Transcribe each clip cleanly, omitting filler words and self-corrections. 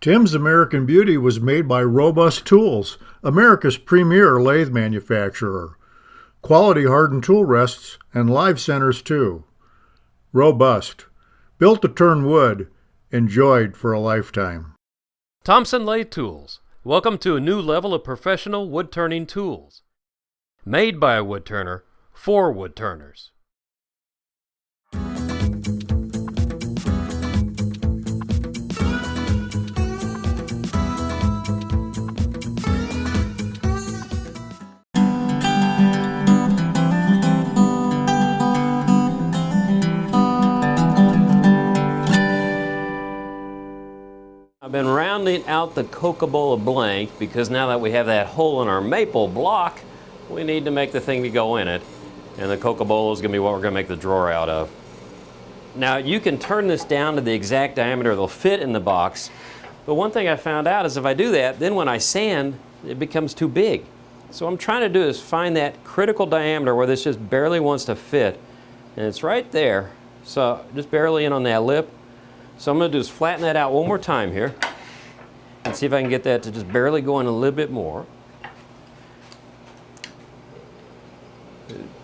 Tim's American Beauty was made by Robust Tools, America's premier lathe manufacturer. Quality hardened tool rests and live centers too. Robust. Built to turn wood. Enjoyed for a lifetime. Thompson Lathe Tools. Welcome to a new level of professional wood turning tools. Made by a wood turner for wood turners. I've been rounding out the Coca-Cola blank because now that we have that hole in our maple block, we need to make the thing to go in it. And the Coca-Cola is going to be what we're going to make the drawer out of. Now you can turn this down to the exact diameter that'll fit in the box. But one thing I found out is if I do that, then when I sand, it becomes too big. So what I'm trying to do is find that critical diameter where this just barely wants to fit. And it's right there. So just barely in on that lip. So I'm going to do is flatten that out one more time here and see if I can get that to just barely go in a little bit more.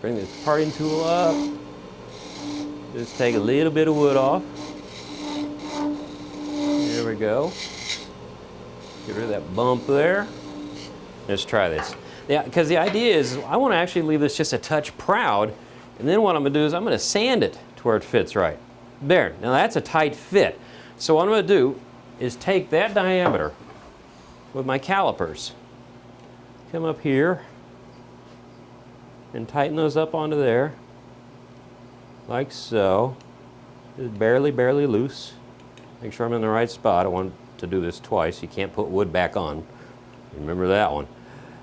Bring this parting tool up. Just take a little bit of wood off. There we go. Get rid of that bump there. Let's try this. Yeah, because the idea is I want to actually leave this just a touch proud, and then what I'm going to do is I'm going to sand it to where it fits right. There, now that's a tight fit. So what I'm going to do is take that diameter with my calipers, come up here and tighten those up onto there, like so. Just barely loose. Make sure I'm in the right spot. I want to do this twice. You can't put wood back on. Remember that one.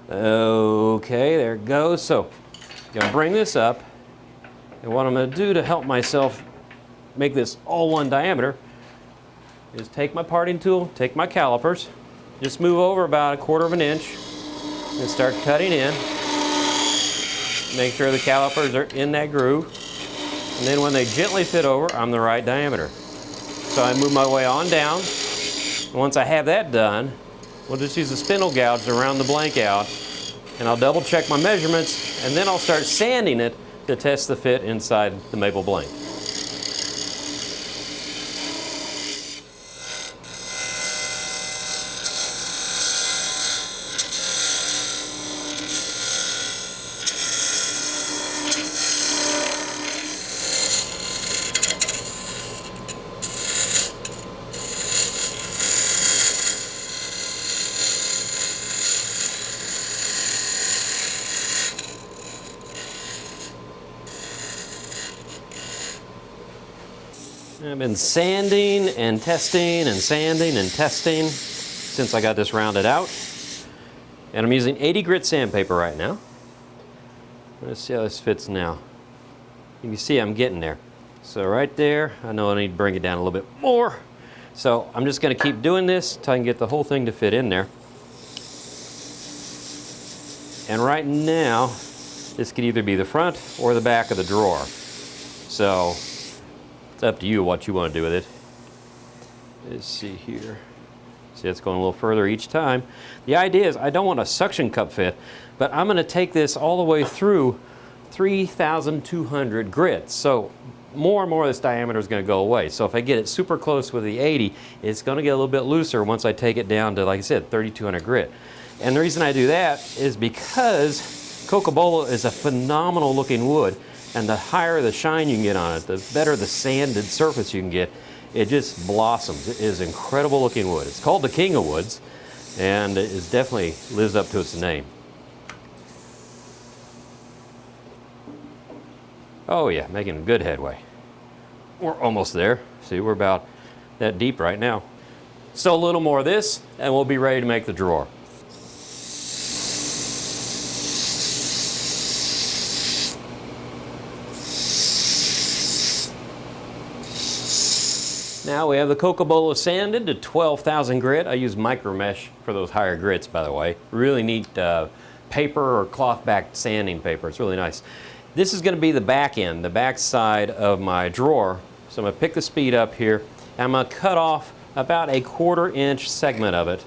Okay, there it goes. So I'm going to bring this up, and what I'm going to do to help myself make this all one diameter is take my parting tool, take my calipers, just move over about 1/4 of an inch and start cutting in. Make sure the calipers are in that groove, and then when they gently fit over, I'm the right diameter. So I move my way on down, and once I have that done, we'll just use the spindle gouge to round the blank out, and I'll double check my measurements, and then I'll start sanding it to test the fit inside the maple blank. I've been sanding and testing and sanding and testing since I got this rounded out. And I'm using 80 grit sandpaper right now. Let's see how this fits now. You can see I'm getting there. So right there, I know I need to bring it down a little bit more. So I'm just going to keep doing this until I can get the whole thing to fit in there. And right now, this could either be the front or the back of the drawer. So it's up to you what you want to do with it. Let's see here. See, it's going a little further each time. The idea is I don't want a suction cup fit, but I'm going to take this all the way through 3,200 grit. So more and more of this diameter is going to go away. So if I get it super close with the 80, it's going to get a little bit looser once I take it down to, like I said, 3,200 grit. And the reason I do that is because Coca-Cola is a phenomenal looking wood. And the higher the shine you can get on it, the better the sanded surface you can get. It just blossoms. It is incredible looking wood. It's called the King of Woods, and it is definitely lives up to its name. Oh yeah, making good headway. We're almost there. See, we're about that deep right now. So a little more of this, and we'll be ready to make the drawer. Now we have the Coca-Cola sanded to 12,000 grit. I use micro mesh for those higher grits, by the way. Really neat paper or cloth backed sanding paper. It's really nice. This is going to be the back end, the back side of my drawer. So I'm going to pick the speed up here, and I'm going to cut off about a 1/4 inch segment of it.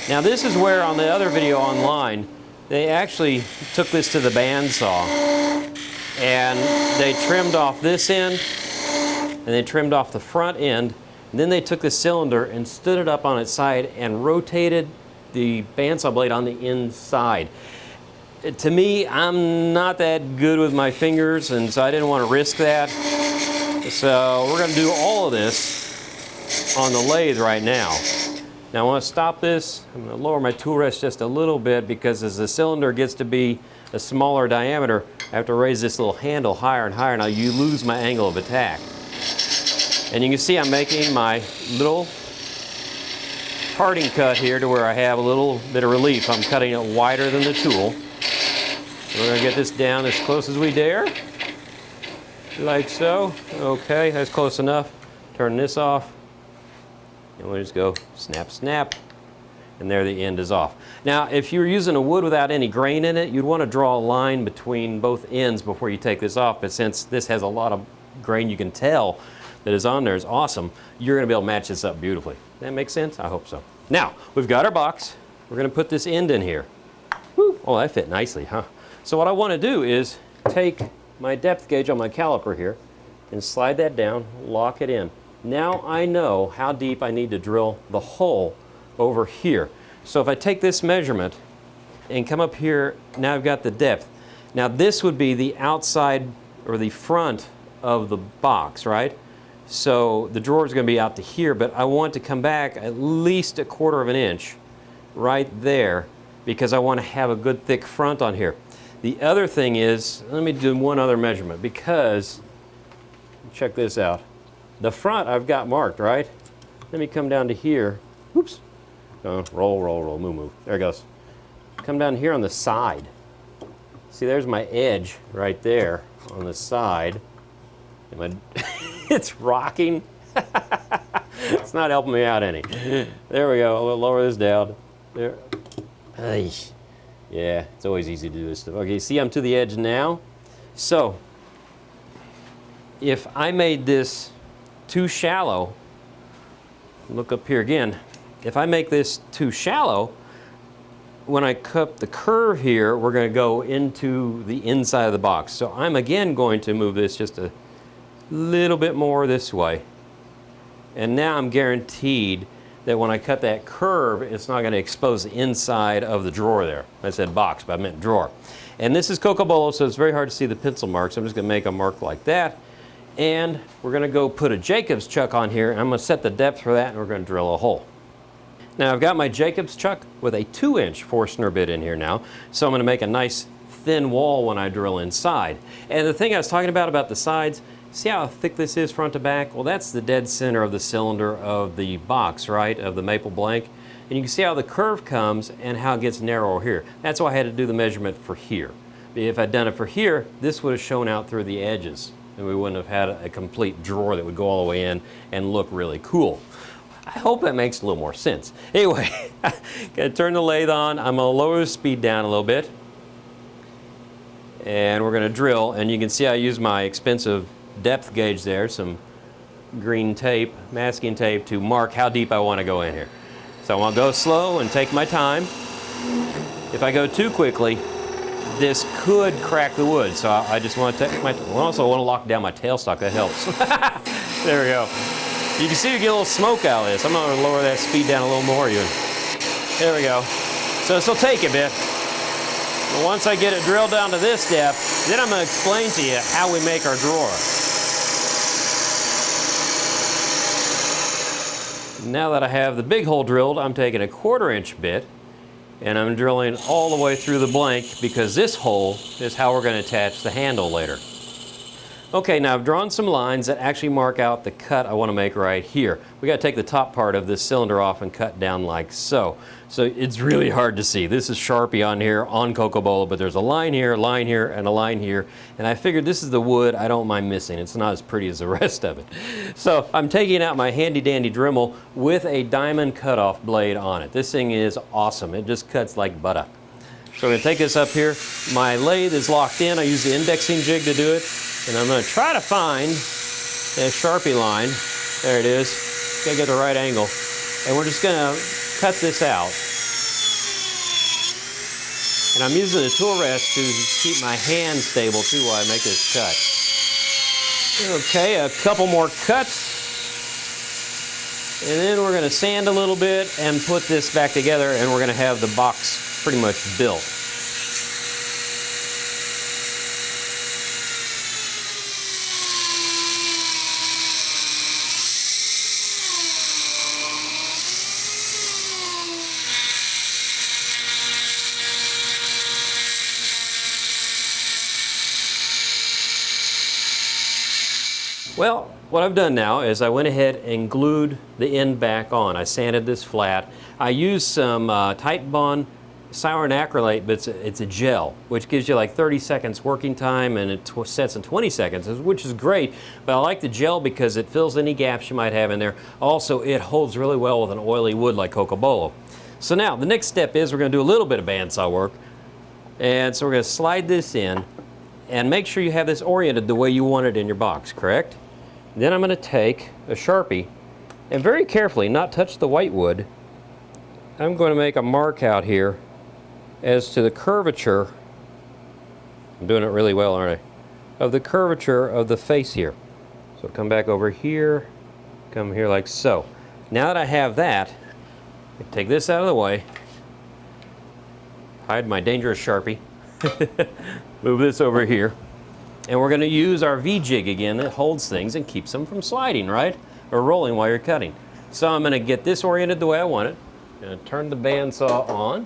Now this is where on the other video online, they actually took this to the bandsaw and they trimmed off this end and they trimmed off the front end. And then they took the cylinder and stood it up on its side and rotated the bandsaw blade on the inside. To me, I'm not that good with my fingers, and so I didn't want to risk that. So we're going to do all of this on the lathe right now. Now I want to stop this. I'm going to lower my tool rest just a little bit because as the cylinder gets to be a smaller diameter, I have to raise this little handle higher and higher. Now you lose my angle of attack. And you can see I'm making my little parting cut here to where I have a little bit of relief. I'm cutting it wider than the tool. We're going to get this down as close as we dare. Like so. Okay, that's close enough. Turn this off. And we'll just go snap, snap. And there the end is off. Now, if you're using a wood without any grain in it, you'd want to draw a line between both ends before you take this off. But since this has a lot of grain, you can tell that is on there is awesome. You're going to be able to match this up beautifully. That makes sense? I hope so. Now, we've got our box. We're going to put this end in here. Whew. Oh, that fit nicely, huh? So what I want to do is take my depth gauge on my caliper here and slide that down, lock it in. Now I know how deep I need to drill the hole over here. So if I take this measurement and come up here, now I've got the depth. Now this would be the outside or the front of the box, right? So the drawer is going to be out to here, but I want to come back at least 1/4 inch right there because I want to have a good thick front on here. The other thing is, let me do one other measurement because, check this out. The front I've got marked, right? Let me come down to here. Oops. Roll, roll, roll, move, move. There it goes. Come down here on the side. See, there's my edge right there on the side. It's rocking. It's not helping me out any. There we go. We'll lower this down. There. Yeah, it's always easy to do this stuff. Okay, see I'm to the edge now. So, if I made this too shallow, look up here again. If I make this too shallow, when I cut the curve here, we're going to go into the inside of the box. So I'm again going to move this just a little bit more this way. And now I'm guaranteed that when I cut that curve, it's not going to expose the inside of the drawer there. I said box, but I meant drawer. And this is Cocobolo, so it's very hard to see the pencil marks. I'm just going to make a mark like that. And we're going to go put a Jacobs chuck on here. And I'm going to set the depth for that, and we're going to drill a hole. Now I've got my Jacobs chuck with a 2-inch Forstner bit in here now. So I'm going to make a nice thin wall when I drill inside. And the thing I was talking about the sides, see how thick this is front to back? Well, that's the dead center of the cylinder of the box, right, of the maple blank. And you can see how the curve comes and how it gets narrower here. That's why I had to do the measurement for here. If I'd done it for here, this would have shown out through the edges, and we wouldn't have had a complete drawer that would go all the way in and look really cool. I hope that makes a little more sense. Anyway, gonna turn the lathe on. I'm gonna lower the speed down a little bit. And we're gonna drill, and you can see I use my expensive depth gauge there, some green tape, masking tape to mark how deep I want to go in here. So I'm going to go slow and take my time. If I go too quickly, this could crack the wood, so I just want to take my, I also want to lock down my tailstock, that helps. There we go. You can see you get a little smoke out of this. I'm going to lower that speed down a little more even. There we go. So this will take a bit. But once I get it drilled down to this depth, then I'm going to explain to you how we make our drawer. Now that I have the big hole drilled, I'm taking a 1/4 inch bit and I'm drilling all the way through the blank because this hole is how we're going to attach the handle later. Okay, now I've drawn some lines that actually mark out the cut I want to make right here. We got to take the top part of this cylinder off and cut down like so. So it's really hard to see. This is Sharpie on here on Cocobolo, but there's a line here, and a line here. And I figured this is the wood I don't mind missing. It's not as pretty as the rest of it. So I'm taking out my handy dandy Dremel with a diamond cutoff blade on it. This thing is awesome. It just cuts like butter. So I'm going to take this up here. My lathe is locked in. I use the indexing jig to do it. And I'm going to try to find a Sharpie line. There it is. Gotta get the right angle. And we're just gonna cut this out. And I'm using the tool rest to keep my hand stable too while I make this cut. Okay, a couple more cuts. And then we're gonna sand a little bit and put this back together, and we're gonna have the box pretty much built. Well, what I've done now is I went ahead and glued the end back on. I sanded this flat. I used some Titebond acrylate, but it's a gel, which gives you like 30 seconds working time, and it sets in 20 seconds, which is great. But I like the gel because it fills any gaps you might have in there. Also, it holds really well with an oily wood like cocobolo. So now, the next step is we're going to do a little bit of bandsaw work. And so we're going to slide this in, and make sure you have this oriented the way you want it in your box, correct? Then I'm going to take a Sharpie and very carefully, not touch the white wood, I'm going to make a mark out here as to the curvature, I'm doing it really well, aren't I, of the curvature of the face here. So come back over here, come here like so. Now that I have that, I take this out of the way, hide my dangerous Sharpie, move this over here. And we're going to use our V-jig again that holds things and keeps them from sliding, right? Or rolling while you're cutting. So I'm going to get this oriented the way I want it. I'm going to turn the bandsaw on.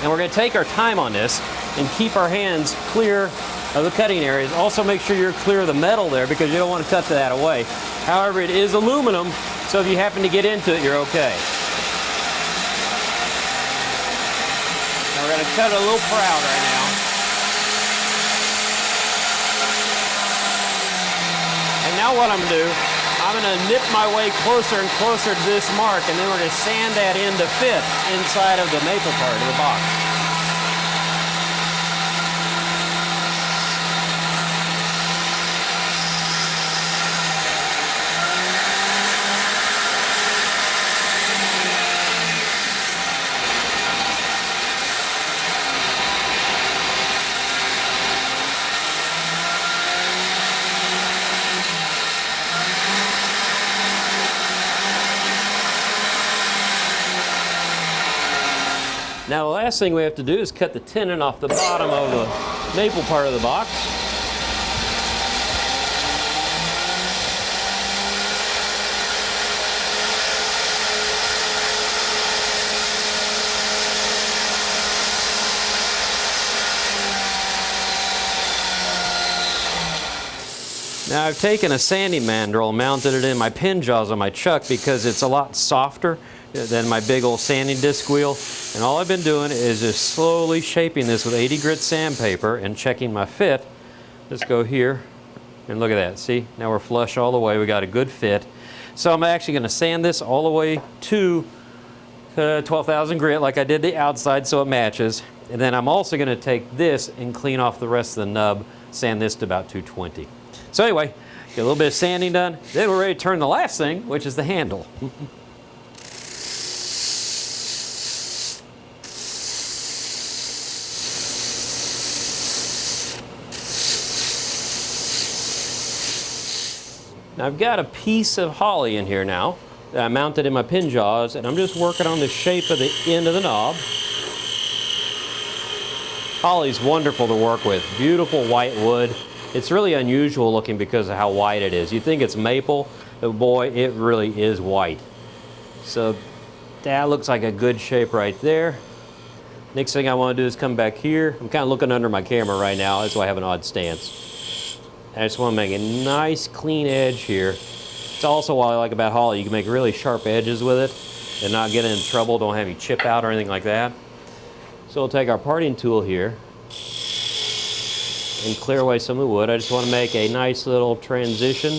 And we're going to take our time on this and keep our hands clear of the cutting areas. Also make sure you're clear of the metal there because you don't want to cut that away. However, it is aluminum, so if you happen to get into it, you're okay. Now we're going to cut a little proud right now. And now what I'm going to do, I'm going to nip my way closer and closer to this mark, and then we're going to sand that in to fit inside of the maple part of the box. Now the last thing we have to do is cut the tenon off the bottom of the maple part of the box. Now I've taken a sanding mandrel and mounted it in my pin jaws on my chuck because it's a lot softer than my big old sanding disc wheel. And all I've been doing is just slowly shaping this with 80 grit sandpaper and checking my fit. Let's go here and look at that. See, now we're flush all the way. We got a good fit. So I'm actually going to sand this all the way to 12,000 grit like I did the outside so it matches. And then I'm also going to take this and clean off the rest of the nub, sand this to about 220. So anyway, get a little bit of sanding done. Then we're ready to turn the last thing, which is the handle. Now I've got a piece of holly in here now that I mounted in my pin jaws, and I'm just working on the shape of the end of the knob. Holly's wonderful to work with. Beautiful white wood. It's really unusual looking because of how white it is. You think it's maple, but boy, it really is white. So that looks like a good shape right there. Next thing I want to do is come back here. I'm kind of looking under my camera right now. That's why I have an odd stance. I just want to make a nice clean edge here. It's also what I like about holly. You can make really sharp edges with it and not get in trouble. Don't have any chip out or anything like that. So we'll take our parting tool here and clear away some of the wood. I just want to make a nice little transition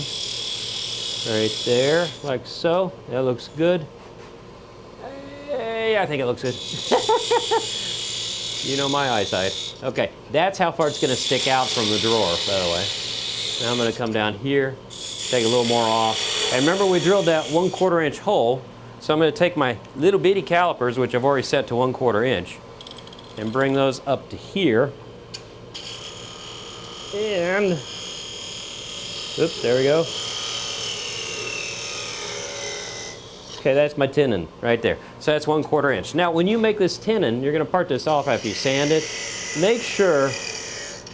right there, like so. That looks good. Hey, I think it looks good. You know my eyesight. Okay, that's how far it's going to stick out from the drawer, by the way. Now I'm going to come down here, take a little more off, And remember, we drilled that 1/4 inch hole, so I'm going to take my little bitty calipers, which I've already set to 1/4 inch, and bring those up to here. And, oops, there we go. Okay, that's my tenon right there. So that's 1/4 inch. Now, when you make this tenon, you're going to part this off after you sand it. Make sure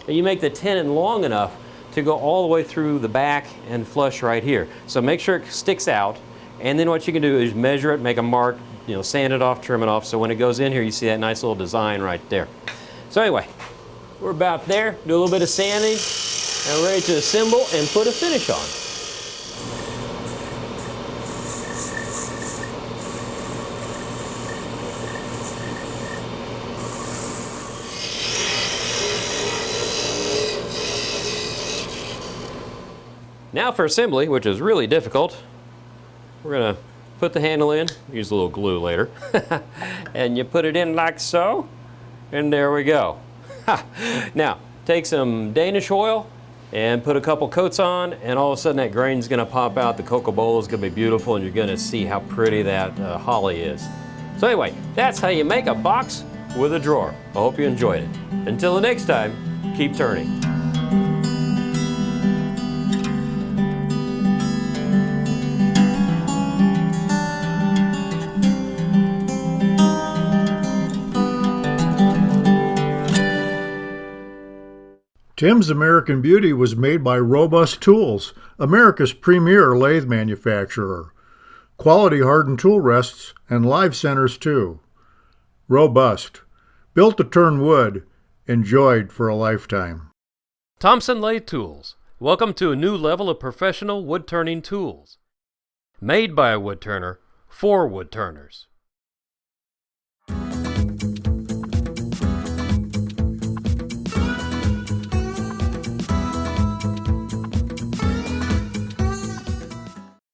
that you make the tenon long enough to go all the way through the back and flush right here. So make sure it sticks out, and then what you can do is measure it, make a mark, sand it off, trim it off, so when it goes in here, you see that nice little design right there. So anyway, we're about there. Do a little bit of sanding, and we're ready to assemble and put a finish on. Now for assembly, which is really difficult, we're going to put the handle in, use a little glue later, and you put it in like so, and there we go. Now, take some Danish oil and put a couple coats on, and all of a sudden that grain's going to pop out, the cocoa bowl is going to be beautiful, and you're going to see how pretty that holly is. So anyway, that's how you make a box with a drawer. I hope you enjoyed it. Until the next time, keep turning. Tim's American Beauty was made by Robust Tools, America's premier lathe manufacturer. Quality hardened tool rests and live centers too. Robust. Built to turn wood. Enjoyed for a lifetime. Thompson Lathe Tools. Welcome to a new level of professional wood turning tools. Made by a wood turner for wood turners.